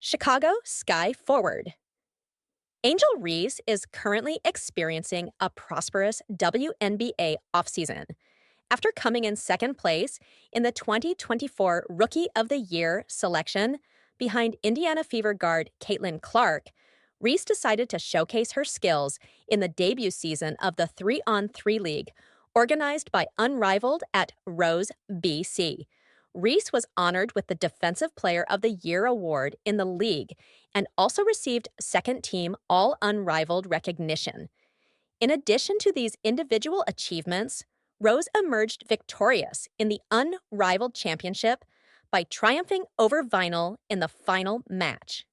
Chicago Sky Forward. Angel Reese is currently experiencing a prosperous WNBA offseason. After coming in second place in the 2024 Rookie of the Year selection behind Indiana Fever guard Caitlin Clark, Reese decided to showcase her skills in the debut season of the 3-on-3 League, organized by Unrivaled at Rose, BC. Reese was honored with the Defensive Player of the Year award in the league and also received second team All Unrivaled recognition. In addition to these individual achievements, Rose emerged victorious in the Unrivaled Championship by triumphing over Vinyl in the final match.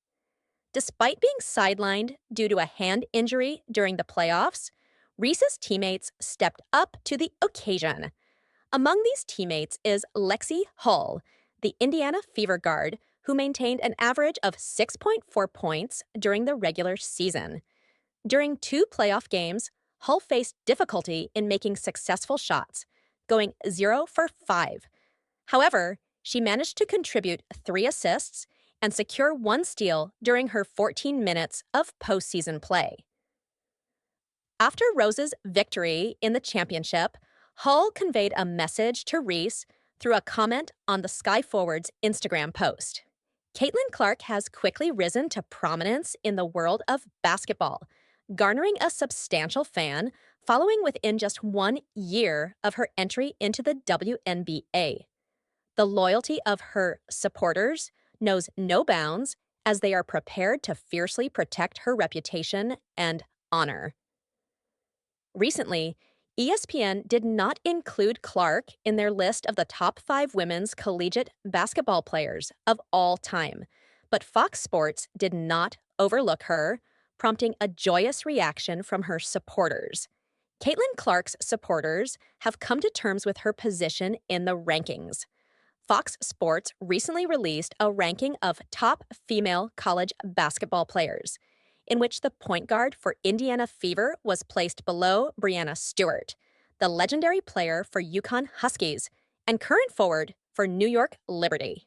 Despite being sidelined due to a hand injury during the playoffs, Reese's teammates stepped up to the occasion. Among these teammates is Lexie Hull, the Indiana Fever guard, who maintained an average of 6.4 points during the regular season. During two playoff games, Hull faced difficulty in making successful shots, going 0 for 5. However, she managed to contribute 3 assists and secure 1 steal during her 14 minutes of postseason play. After Rose's victory in the championship, Hull conveyed a message to Reese through a comment on the Sky Forward's Instagram post. Caitlin Clark has quickly risen to prominence in the world of basketball, garnering a substantial fan following within just 1 year of her entry into the WNBA. The loyalty of her supporters knows no bounds as they are prepared to fiercely protect her reputation and honor. Recently, ESPN did not include Clark in their list of the top 5 women's collegiate basketball players of all time, but Fox Sports did not overlook her, prompting a joyous reaction from her supporters. Caitlin Clark's supporters have come to terms with her position in the rankings. Fox Sports recently released a ranking of top female college basketball players, in which the point guard for Indiana Fever was placed below Breanna Stewart, the legendary player for UConn Huskies and current forward for New York Liberty.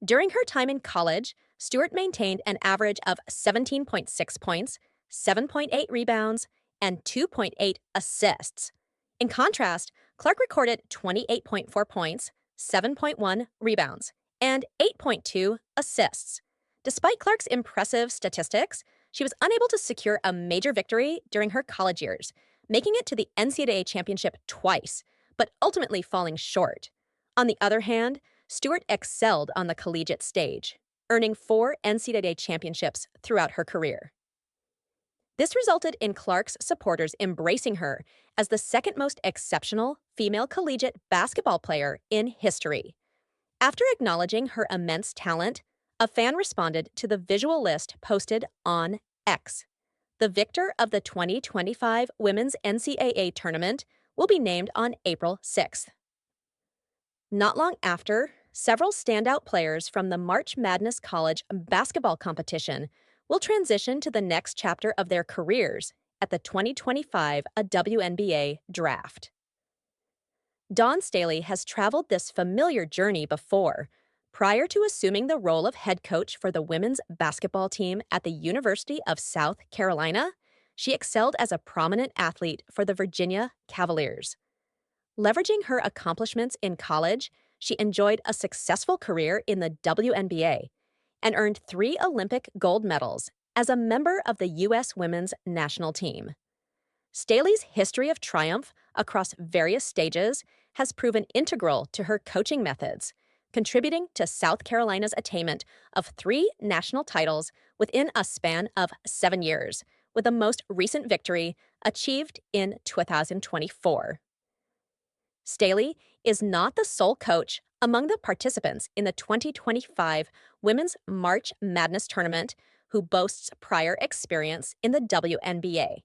During her time in college, Stewart maintained an average of 17.6 points, 7.8 rebounds, and 2.8 assists. In contrast, Clark recorded 28.4 points, 7.1 rebounds, and 8.2 assists. Despite Clark's impressive statistics, she was unable to secure a major victory during her college years, making it to the NCAA championship twice, but ultimately falling short. On the other hand, Stewart excelled on the collegiate stage, earning 4 NCAA championships throughout her career. This resulted in Clark's supporters embracing her as the second most exceptional female collegiate basketball player in history. After acknowledging her immense talent, a fan responded to the visual list posted on X. The victor of the 2025 Women's NCAA Tournament will be named on April 6th. Not long after, several standout players from the March Madness College basketball competition will transition to the next chapter of their careers at the 2025 WNBA Draft. Dawn Staley has traveled this familiar journey before. Prior to assuming the role of head coach for the women's basketball team at the University of South Carolina, she excelled as a prominent athlete for the Virginia Cavaliers. Leveraging her accomplishments in college, she enjoyed a successful career in the WNBA and earned 3 Olympic gold medals as a member of the U.S. women's national team. Staley's history of triumph across various stages has proven integral to her coaching methods, contributing to South Carolina's attainment of 3 national titles within a span of 7 years, with the most recent victory achieved in 2024. Staley is not the sole coach among the participants in the 2025 Women's March Madness Tournament who boasts prior experience in the WNBA.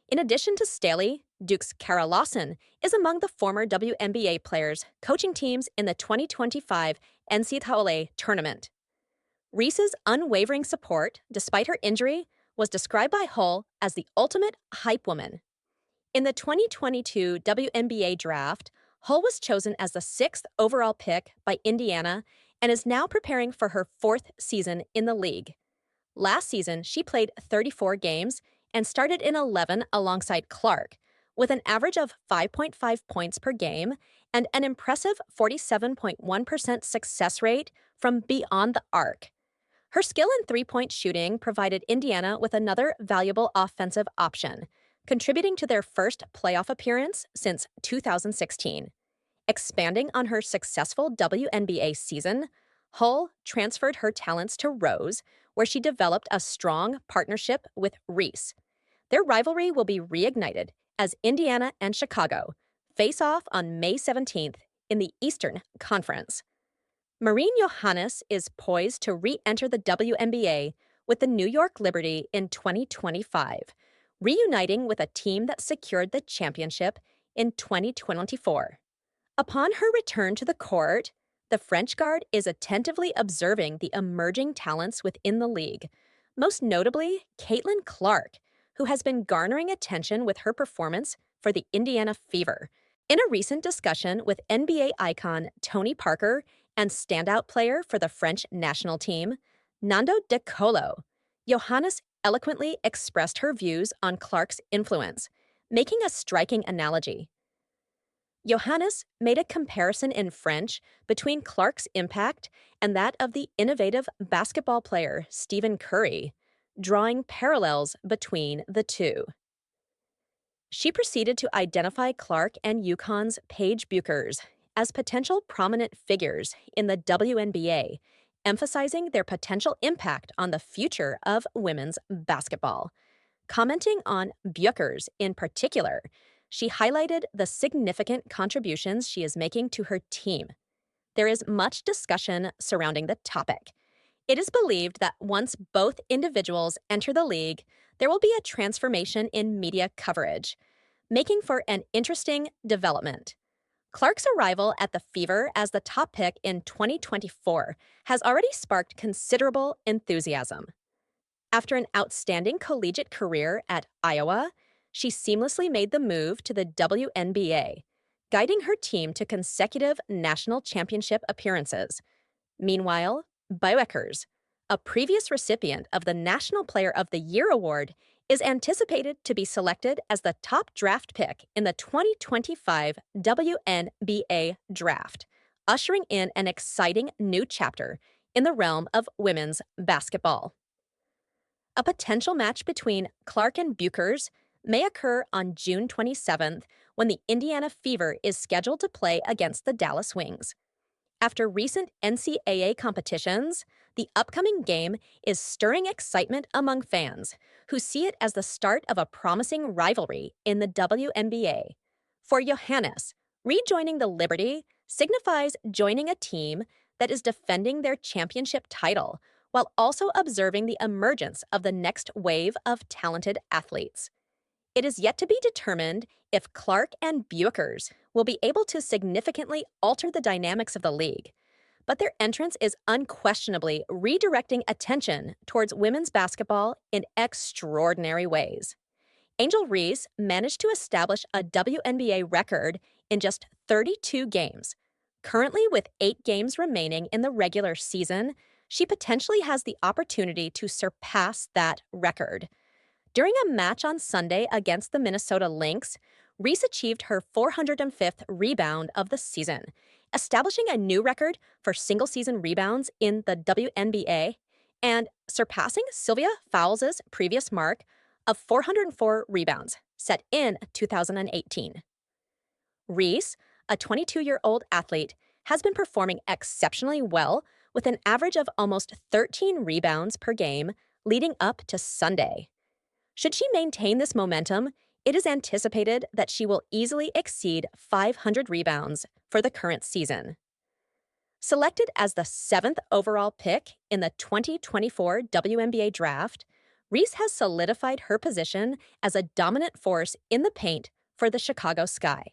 In addition to Staley, Duke's Kara Lawson is among the former WNBA players coaching teams in the 2025 NCAA Tournament. Reese's unwavering support, despite her injury, was described by Hull as the ultimate hype woman. In the 2022 WNBA Draft, Hull was chosen as the 6th overall pick by Indiana and is now preparing for her fourth season in the league. Last season, she played 34 games and started in 11 alongside Clark, with an average of 5.5 points per game and an impressive 47.1% success rate from beyond the arc. Her skill in three-point shooting provided Indiana with another valuable offensive option, contributing to their first playoff appearance since 2016. Expanding on her successful WNBA season, Hull transferred her talents to Rose, where she developed a strong partnership with Reese. Their rivalry will be reignited as Indiana and Chicago face off on May 17th in the Eastern Conference. Maureen Johannes is poised to re-enter the WNBA with the New York Liberty in 2025, reuniting with a team that secured the championship in 2024. Upon her return to the court, the French guard is attentively observing the emerging talents within the league, most notably Caitlin Clark, who has been garnering attention with her performance for the Indiana Fever. In a recent discussion with NBA icon Tony Parker and standout player for the French national team, Nando De Colo, Johannes eloquently expressed her views on Clark's influence, making a striking analogy. Johannes made a comparison in French between Clark's impact and that of the innovative basketball player Stephen Curry, drawing parallels between the two. She proceeded to identify Clark and UConn's Paige Buchers as potential prominent figures in the WNBA, emphasizing their potential impact on the future of women's basketball. Commenting on Buchers in particular, she highlighted the significant contributions she is making to her team. There is much discussion surrounding the topic. It is believed that once both individuals enter the league, there will be a transformation in media coverage, making for an interesting development. Clark's arrival at the Fever as the top pick in 2024 has already sparked considerable enthusiasm. After an outstanding collegiate career at Iowa, she seamlessly made the move to the WNBA, guiding her team to consecutive national championship appearances. Meanwhile, Buchers, a previous recipient of the National Player of the Year award, is anticipated to be selected as the top draft pick in the 2025 WNBA draft, ushering in an exciting new chapter in the realm of women's basketball. A potential match between Clark and Buchers may occur on June 27th when the Indiana Fever is scheduled to play against the Dallas Wings. After recent NCAA competitions, the upcoming game is stirring excitement among fans, who see it as the start of a promising rivalry in the WNBA. For Johannes, rejoining the Liberty signifies joining a team that is defending their championship title while also observing the emergence of the next wave of talented athletes. It is yet to be determined if Clark and Buchers will be able to significantly alter the dynamics of the league, but their entrance is unquestionably redirecting attention towards women's basketball in extraordinary ways. Angel Reese managed to establish a WNBA record in just 32 games. Currently, with 8 games remaining in the regular season, she potentially has the opportunity to surpass that record. During a match on Sunday against the Minnesota Lynx, Reese achieved her 405th rebound of the season, establishing a new record for single-season rebounds in the WNBA and surpassing Sylvia Fowles' previous mark of 404 rebounds, set in 2018. Reese, a 22-year-old athlete, has been performing exceptionally well with an average of almost 13 rebounds per game leading up to Sunday. Should she maintain this momentum, it is anticipated that she will easily exceed 500 rebounds for the current season. Selected as the 7th overall pick in the 2024 WNBA draft, Reese has solidified her position as a dominant force in the paint for the Chicago Sky.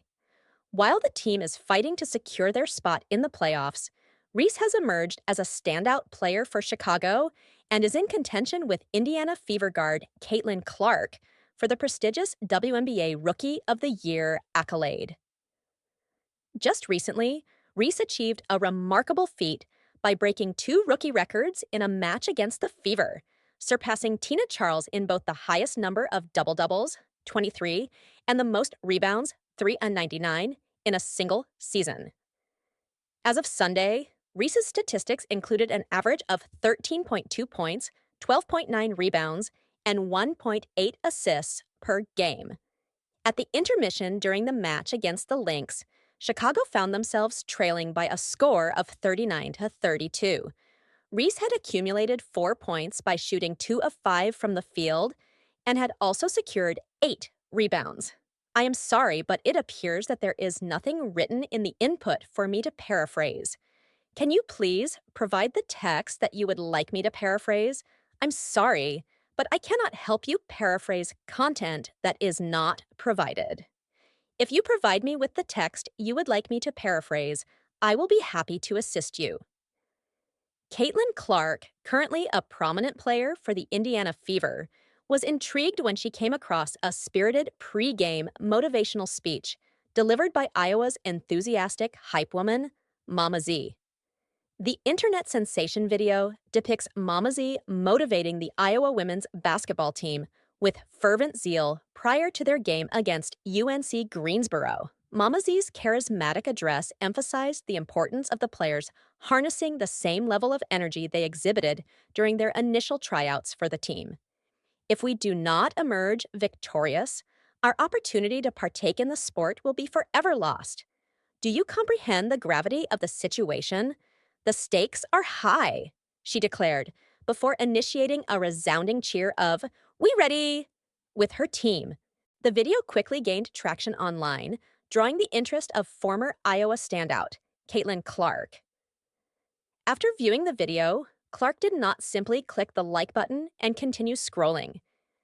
While the team is fighting to secure their spot in the playoffs, Reese has emerged as a standout player for Chicago and is in contention with Indiana Fever guard Caitlin Clark for the prestigious WNBA Rookie of the Year accolade. Just recently, Reese achieved a remarkable feat by breaking two rookie records in a match against the Fever, surpassing Tina Charles in both the highest number of double-doubles, 23, and the most rebounds, 399, in a single season. As of Sunday, Reese's statistics included an average of 13.2 points, 12.9 rebounds, and 1.8 assists per game. At the intermission during the match against the Lynx, Chicago found themselves trailing by a score of 39-32. Reese had accumulated 4 points by shooting 2 of 5 from the field and had also secured 8 rebounds. I am sorry, but it appears that there is nothing written in the input for me to paraphrase. Can you please provide the text that you would like me to paraphrase? I'm sorry, but I cannot help you paraphrase content that is not provided. If you provide me with the text you would like me to paraphrase, I will be happy to assist you. Caitlin Clark, currently a prominent player for the Indiana Fever, was intrigued when she came across a spirited pre-game motivational speech delivered by Iowa's enthusiastic hype woman, Mama Z. The internet sensation video depicts Mama Z motivating the Iowa women's basketball team with fervent zeal prior to their game against UNC Greensboro. Mama Z's charismatic address emphasized the importance of the players harnessing the same level of energy they exhibited during their initial tryouts for the team. If we do not emerge victorious, our opportunity to partake in the sport will be forever lost. Do you comprehend the gravity of the situation? The stakes are high, she declared, before initiating a resounding cheer of, "We ready!" with her team. The video quickly gained traction online, drawing the interest of former Iowa standout, Caitlin Clark. After viewing the video, Clark did not simply click the like button and continue scrolling.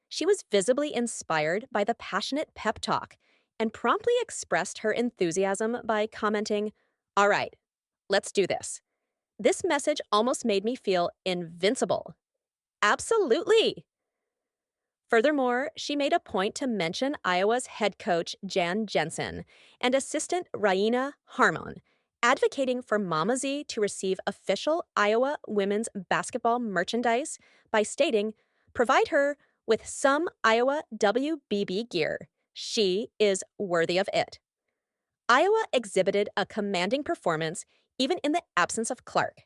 She was visibly inspired by the passionate pep talk and promptly expressed her enthusiasm by commenting, "All right, let's do this. This message almost made me feel invincible." Absolutely! Furthermore, she made a point to mention Iowa's head coach Jan Jensen and assistant Raina Harmon, advocating for Mama Z to receive official Iowa women's basketball merchandise by stating, "Provide her with some Iowa WBB gear. She is worthy of it." Iowa exhibited a commanding performance even in the absence of Clark.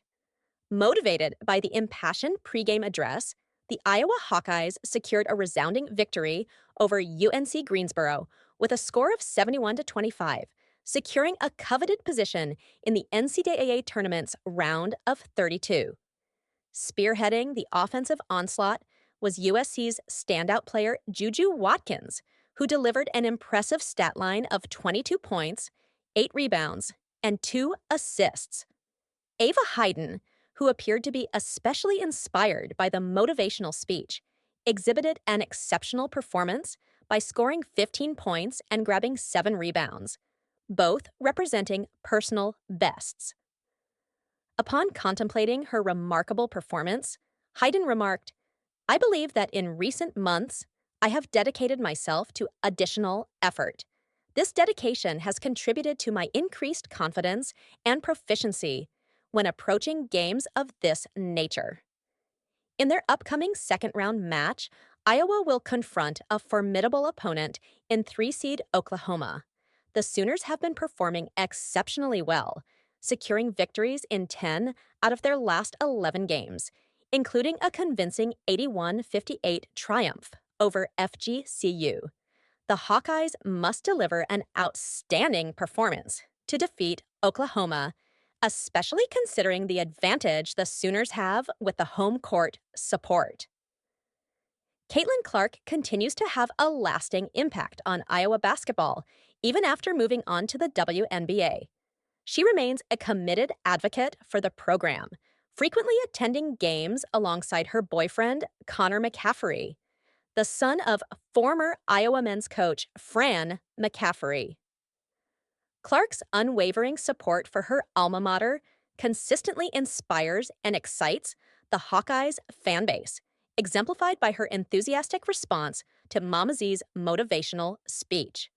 Motivated by the impassioned pregame address, the Iowa Hawkeyes secured a resounding victory over UNC Greensboro with a score of 71-25, securing a coveted position in the NCAA tournament's round of 32. Spearheading the offensive onslaught was USC's standout player Juju Watkins, who delivered an impressive stat line of 22 points, 8 rebounds, and 2 assists. Ava Hayden, who appeared to be especially inspired by the motivational speech, exhibited an exceptional performance by scoring 15 points and grabbing 7 rebounds, both representing personal bests. Upon contemplating her remarkable performance, Hayden remarked, "I believe that in recent months, I have dedicated myself to additional effort. This dedication has contributed to my increased confidence and proficiency when approaching games of this nature." In their upcoming second-round match, Iowa will confront a formidable opponent in 3-seed Oklahoma. The Sooners have been performing exceptionally well, securing victories in 10 out of their last 11 games, including a convincing 81-58 triumph over FGCU. The Hawkeyes must deliver an outstanding performance to defeat Oklahoma, especially considering the advantage the Sooners have with the home court support. Caitlin Clark continues to have a lasting impact on Iowa basketball, even after moving on to the WNBA. She remains a committed advocate for the program, frequently attending games alongside her boyfriend, Connor McCaffrey, the son of former Iowa men's coach Fran McCaffrey. Clark's unwavering support for her alma mater consistently inspires and excites the Hawkeyes fan base, exemplified by her enthusiastic response to Mama Z's motivational speech.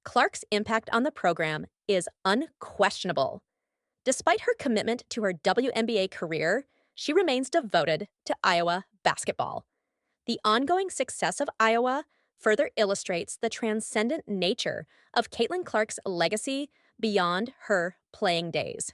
Clark's impact on the program is unquestionable. Despite her commitment to her WNBA career, she remains devoted to Iowa basketball. The ongoing success of Iowa further illustrates the transcendent nature of Caitlin Clark's legacy beyond her playing days.